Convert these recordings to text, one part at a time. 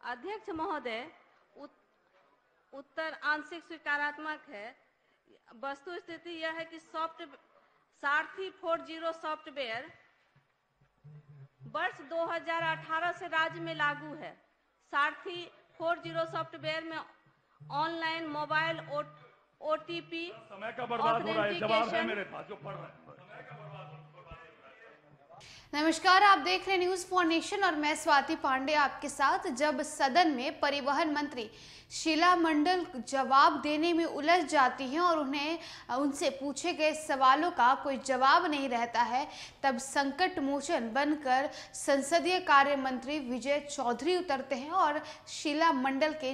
अध्यक्ष महोदय, उत्तर आंशिक स्वीकारात्मक है। वस्तु स्थिति यह है कि सारथी 40 सॉफ्टवेयर वर्ष 2018 से राज्य में लागू है। सारथी 40 सॉफ्टवेयर में ऑनलाइन मोबाइल ओटीपी समय का बर्बाद हो रहा है। जवाब है मेरे पास जो पढ़ रहे हैं। नमस्कार, आप देख रहे हैं न्यूज फॉर नेशन और मैं स्वाति पांडे आपके साथ। जब सदन में परिवहन मंत्री शीला मंडल जवाब देने में उलझ जाती हैं और उनसे पूछे गए सवालों का कोई जवाब नहीं रहता है, तब संकट मोचन बनकर संसदीय कार्य मंत्री विजय चौधरी उतरते हैं और शीला मंडल के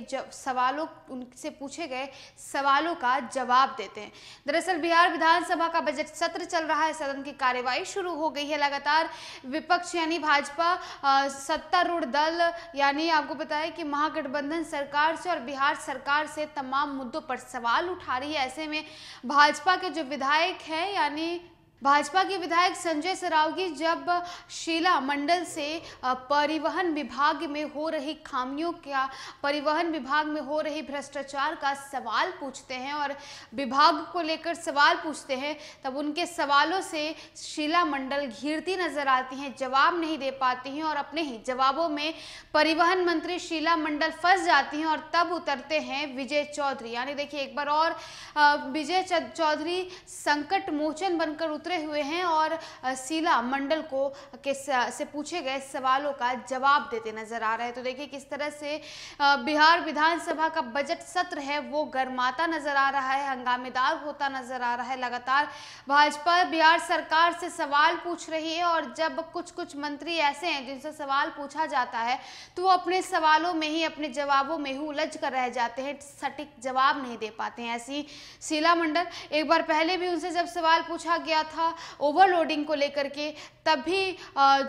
उनसे पूछे गए सवालों का जवाब देते हैं। दरअसल बिहार विधानसभा का बजट सत्र चल रहा है, सदन की कार्यवाही शुरू हो गई है। लगातार विपक्ष यानी भाजपा सत्तारूढ़ दल यानी आपको बताया कि महागठबंधन सरकार से और बिहार सरकार से तमाम मुद्दों पर सवाल उठा रही है। ऐसे में भाजपा के जो विधायक हैं यानी भाजपा के विधायक संजय सरावगी जब शीला मंडल से परिवहन विभाग में हो रही खामियों का, परिवहन विभाग में हो रही भ्रष्टाचार का सवाल पूछते हैं और विभाग को लेकर सवाल पूछते हैं, तब उनके सवालों से शीला मंडल घिरती नजर आती हैं, जवाब नहीं दे पाती हैं और अपने ही जवाबों में परिवहन मंत्री शीला मंडल फंस जाती हैं और तब उतरते हैं विजय चौधरी। यानी देखिए एक बार और विजय चौधरी संकट मोचन बनकर उतरे हुए हैं और शीला मंडल से पूछे गए सवालों का जवाब देते नजर आ रहे हैं। तो देखिए किस तरह से बिहार विधानसभा का बजट सत्र है वो गर्माता नजर आ रहा है, हंगामेदार होता नजर आ रहा है। लगातार भाजपा बिहार सरकार से सवाल पूछ रही है और जब कुछ मंत्री ऐसे हैं जिनसे सवाल पूछा जाता है तो वो अपने सवालों में ही, अपने जवाबों में ही उलझ कर रह जाते हैं, सटीक जवाब नहीं दे पाते हैं। ऐसी शीला मंडल, एक बार पहले भी उनसे जब सवाल पूछा गया था ओवरलोडिंग को लेकर के, तब भी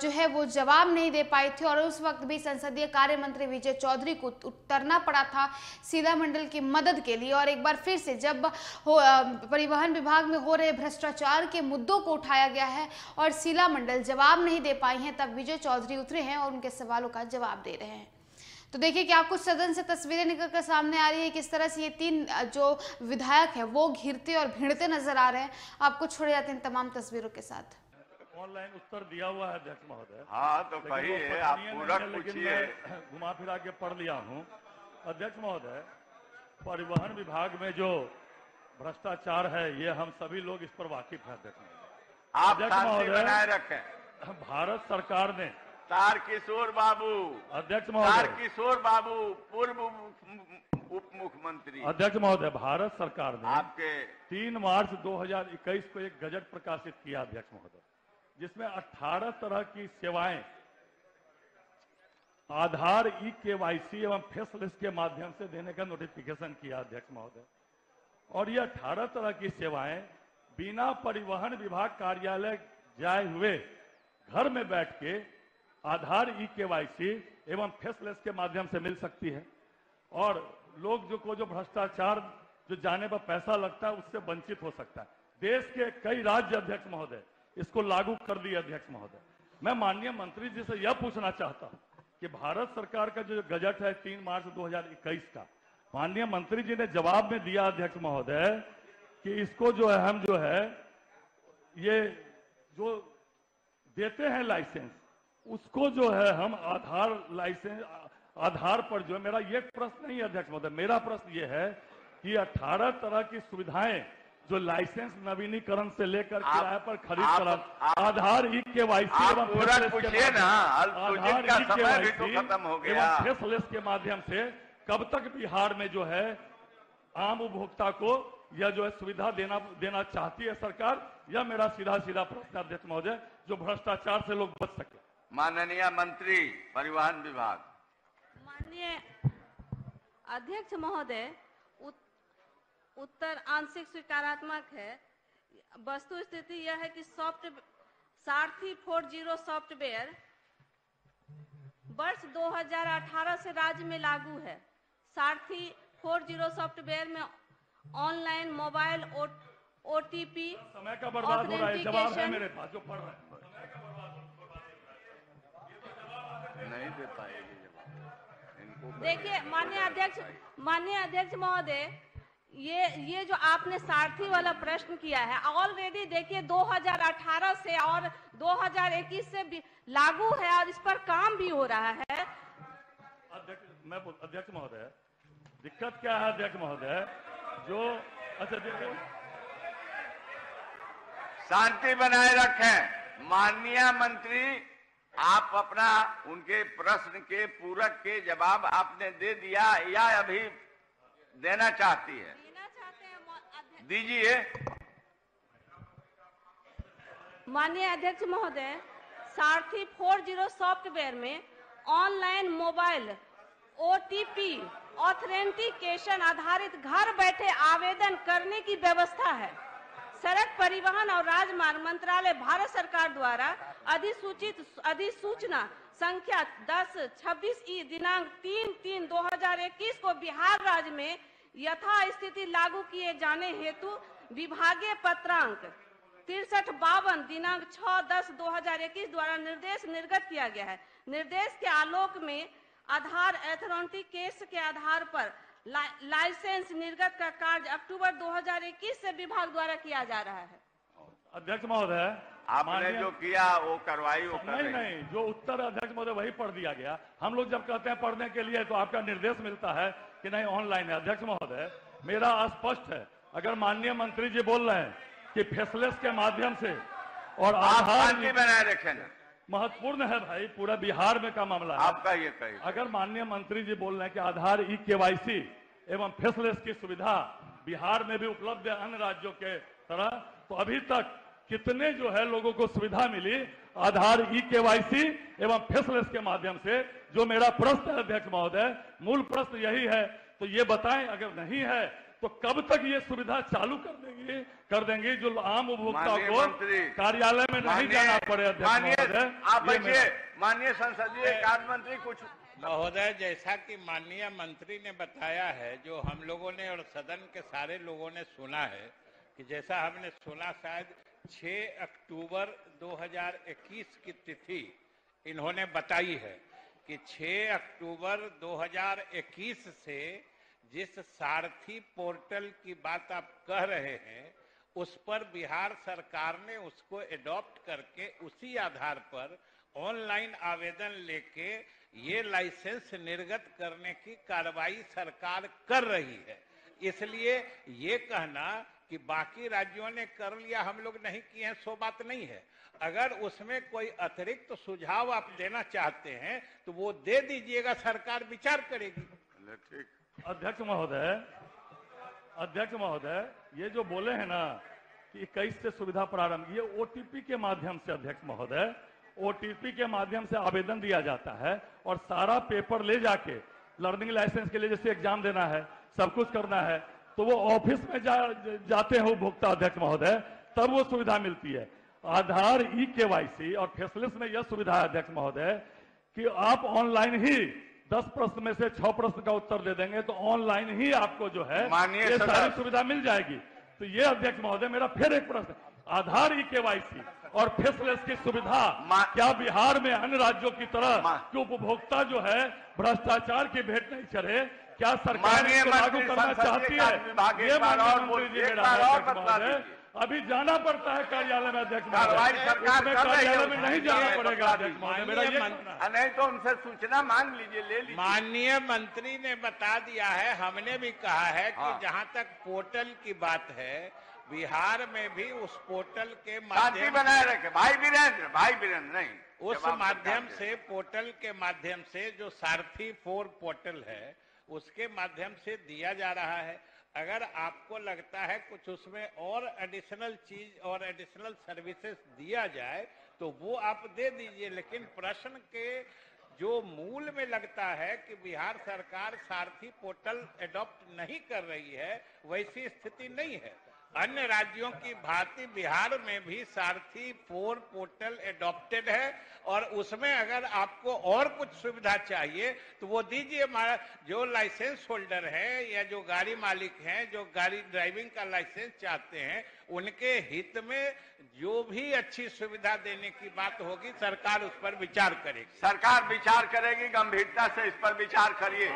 जो है वो जवाब नहीं दे पाई थी और उस वक्त भी संसदीय कार्य मंत्री विजय चौधरी को उतरना पड़ा था शीला मंडल की मदद के लिए। और एक बार फिर से जब परिवहन विभाग में हो रहे भ्रष्टाचार के मुद्दों को उठाया गया है और शीला मंडल जवाब नहीं दे पाई हैं, तब विजय चौधरी उतरे हैं और उनके सवालों का जवाब दे रहे हैं। तो देखिए क्या कुछ सदन से तस्वीरें निकलकर सामने आ रही है, किस तरह से ये तीन जो विधायक हैं वो घिरते और भिड़ते नजर आ रहे हैं। आपको छोड़े जाते हैं तमाम तस्वीरों के साथ। ऑनलाइन उत्तर दिया हुआ है अध्यक्ष महोदय। हाँ तो कहिए, आप पूरा पूछिए। घुमा फिरा के पढ़ लिया हूँ। अध्यक्ष महोदय, परिवहन विभाग में जो भ्रष्टाचार है ये हम सभी लोग इस पर वाकिफ है। अध्यक्ष महोदय, बनाए रखें। भारत सरकार ने तारकिशोर बाबू, अध्यक्ष महोदय, तारकिशोर बाबू पूर्व उप मुख्यमंत्री। अध्यक्ष महोदय, भारत सरकार ने आपके 3 मार्च 2021 को एक गजट प्रकाशित किया अध्यक्ष महोदय, जिसमें 18 तरह की सेवाएं आधार, ई-केवाईसी एवं फेस लिस्ट के माध्यम से देने का नोटिफिकेशन किया अध्यक्ष महोदय। और ये 18 तरह की सेवाएं बिना परिवहन विभाग कार्यालय जाए हुए घर में बैठ के आधार, ई-केवाईसी एवं फेस लिस्ट के माध्यम से मिल सकती है और लोग जो भ्रष्टाचार जो जाने पर पैसा लगता है उससे वंचित हो सकता है। देश के कई राज्य अध्यक्ष महोदय इसको लागू कर दिए अध्यक्ष महोदय। मैं माननीय मंत्री जी से यह पूछना चाहता हूं कि भारत सरकार का जो गजट है 3 मार्च 2021 का, माननीय मंत्री जी ने जवाब में दिया अध्यक्ष महोदय कि इसको जो है हम जो है ये जो देते हैं लाइसेंस, उसको जो है हम आधार लाइसेंस आधार पर जो है, मेरा ये प्रश्न नहीं है अध्यक्ष महोदय, मेरा प्रश्न ये है कि 18 तरह की सुविधाएं जो लाइसेंस नवीनीकरण से लेकर किराए पर खरीद कर आधार, ई-केवाईसी एवं फेस लिस्ट के माध्यम से कब तक बिहार में जो है आम उपभोक्ता को यह जो है सुविधा देना चाहती है सरकार, यह मेरा सीधा प्रश्न अध्यक्ष महोदय, जो भ्रष्टाचार से लोग बच सके। माननीय मंत्री परिवहन विभाग। माननीय अध्यक्ष महोदय, उत्तर आंशिक स्वीकारात्मक है। वस्तु स्थिति यह है कि सारथी 40 सॉफ्टवेयर वर्ष 2018 से राज्य में लागू है। सारथी 40 सॉफ्टवेयर में ऑनलाइन मोबाइल ओटीपी समय का बर्बाद हो रहा है। जवाब है मेरे पास जो पढ़ रहे हैं। नहीं दे पाएगी जवाब। देखिए माननीय अध्यक्ष महोदय, ये जो आपने सारथी वाला प्रश्न किया है, ऑलरेडी देखिए 2018 से और 2021 से भी लागू है और इस पर काम भी हो रहा है। अध्यक्ष महोदय, दिक्कत क्या है अध्यक्ष महोदय? जो अच्छा देखो, शांति बनाए रखें। माननीय मंत्री, आप अपना उनके प्रश्न के पूरक के जवाब आपने दे दिया या अभी देना चाहती है? देना चाहते हैं दीजिए। माननीय अध्यक्ष महोदय, सारथी 40 सॉफ्टवेयर में ऑनलाइन मोबाइल ओटीपी ऑथेंटिकेशन आधारित घर बैठे आवेदन करने की व्यवस्था है। सड़क परिवहन और राजमार्ग मंत्रालय भारत सरकार द्वारा अधिसूचना संख्या 1026 दिनांक 3/3/2021 को बिहार राज्य में यथास्थिति लागू किए जाने हेतु विभागीय पत्रांक 6352 दिनांक 6/10/2021 द्वारा निर्देश निर्गत किया गया है। निर्देश के आलोक में आधार ऑथेंटिकेशन के आधार पर लाइसेंस निर्गत का कार्य अक्टूबर 2021 से विभाग द्वारा किया जा रहा है। अध्यक्ष महोदय, आपने जो किया वो करवाई, वो कर रहे हैं। नहीं, जो उत्तर अध्यक्ष महोदय वही पढ़ दिया गया। हम लोग जब कहते हैं पढ़ने के लिए तो आपका निर्देश मिलता है कि नहीं ऑनलाइन है। अध्यक्ष महोदय, मेरा स्पष्ट है, अगर माननीय मंत्री जी बोल रहे हैं कि फेसलेस के माध्यम से और आधार बनाए रखें, महत्वपूर्ण है भाई, पूरा बिहार में का मामला है। आपका ये कहिए। अगर माननीय मंत्री जी बोल रहे हैं कि आधार KYC एवं फेसलेस की सुविधा बिहार में भी उपलब्ध है अन्य राज्यों के तरह, तो अभी तक कितने जो है लोगों को सुविधा मिली आधार KYC एवं फेसलेस के माध्यम से? जो मेरा प्रश्न है अध्यक्ष महोदय, मूल प्रश्न यही है, तो ये बताएं। अगर नहीं है तो कब तक ये सुविधा चालू कर देंगे जो आम उपभोक्ता को कार्यालय में नहीं जाना पड़े? अध्यक्ष महोदय, आप बैठिए। माननीय संसदीय कार्य मंत्री कुछ महोदय, जैसा कि माननीय मंत्री ने बताया है, जो हम लोगों ने और सदन के सारे लोगों ने सुना है, कि जैसा हमने सुना शायद 6 अक्टूबर 2021 की तिथि इन्होंने बताई है कि 6 अक्टूबर 2021 से जिस सारथी पोर्टल की बात आप कह रहे हैं, उस पर बिहार सरकार ने उसको एडॉप्ट करके उसी आधार पर ऑनलाइन आवेदन लेके ये लाइसेंस निर्गत करने की कार्रवाई सरकार कर रही है। इसलिए ये कहना कि बाकी राज्यों ने कर लिया, हम लोग नहीं किए हैं, सो बात नहीं है। अगर उसमें कोई अतिरिक्त सुझाव आप देना चाहते हैं तो वो दे दीजिएगा, सरकार विचार करेगी। ठीक। अध्यक्ष महोदय, ये जो बोले हैं ना कि 21 से सुविधा प्रारंभ, ये OTP के माध्यम से, अध्यक्ष महोदय, OTP के माध्यम से आवेदन दिया जाता है और सारा पेपर ले जाके लर्निंग लाइसेंस के लिए जैसे एग्जाम देना है, सब कुछ करना है, तो वो ऑफिस में जाते हैं उपभोक्ता, अध्यक्ष महोदय, तब वो सुविधा मिलती है। आधार KYC और फेसलेस में यह सुविधा है अध्यक्ष महोदय कि आप ऑनलाइन ही 10 प्रश्न में से 6 प्रश्न का उत्तर दे देंगे तो ऑनलाइन ही आपको जो है ये सारी सुविधा मिल जाएगी। तो ये अध्यक्ष महोदय मेरा फिर एक प्रश्न, आधार KYC और फेसलेस की सुविधा क्या बिहार में अन्य राज्यों की तरह कि उपभोक्ता जो है भ्रष्टाचार की भेंट नहीं चढ़े? क्या सरकार इसको लागू करना चाहती है? ये माननीय मंत्री जी मेरा अभी जाना पड़ता है कार्यालय में अध्यक्ष महोदय, कार्यालय में नहीं जाना पड़ेगा अध्यक्ष महोदय, मेरा ये नहीं तो उनसे सूचना मांग लीजिए, ले लीजिए। माननीय मंत्री ने बता दिया है, हमने भी कहा है कि जहां तक पोर्टल की बात है, बिहार में भी उस पोर्टल के माध्यम बनाए रखे। भाई वीरेंद्र नहीं, उस माध्यम से, पोर्टल के माध्यम से जो सारथी 4 पोर्टल है उसके माध्यम से दिया जा रहा है। अगर आपको लगता है कुछ उसमें और एडिशनल चीज और एडिशनल सर्विसेज दिया जाए तो वो आप दे दीजिए, लेकिन प्रश्न के जो मूल में लगता है कि बिहार सरकार सारथी पोर्टल एडॉप्ट नहीं कर रही है, वैसी स्थिति नहीं है। अन्य राज्यों की भांति बिहार में भी सारथी 4 पोर्टल एडॉप्टेड है और उसमें अगर आपको और कुछ सुविधा चाहिए तो वो दीजिए। हमारा जो लाइसेंस होल्डर है या जो गाड़ी मालिक हैं, जो गाड़ी ड्राइविंग का लाइसेंस चाहते हैं, उनके हित में जो भी अच्छी सुविधा देने की बात होगी सरकार उस पर विचार करेगी। सरकार विचार करेगी, गंभीरता से इस पर विचार करिए।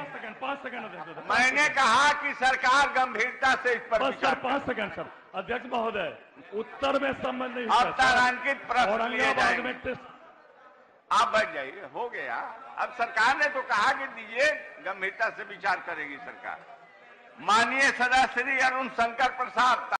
5 सेकंड मैंने कहा कि सरकार गंभीरता से इस पर बस विचार सर 5 सेकंड सर। अध्यक्ष महोदय, उत्तर में संबंध नहीं अब तारांकित प्रश्न लिए औरंगाबाद जाएंगे। में टेस्ट आप बैठ जाइए, हो गया। अब सरकार ने तो कहा कि दीजिए, गंभीरता से विचार करेगी सरकार। माननीय सदस्य श्री अरुण शंकर प्रसाद।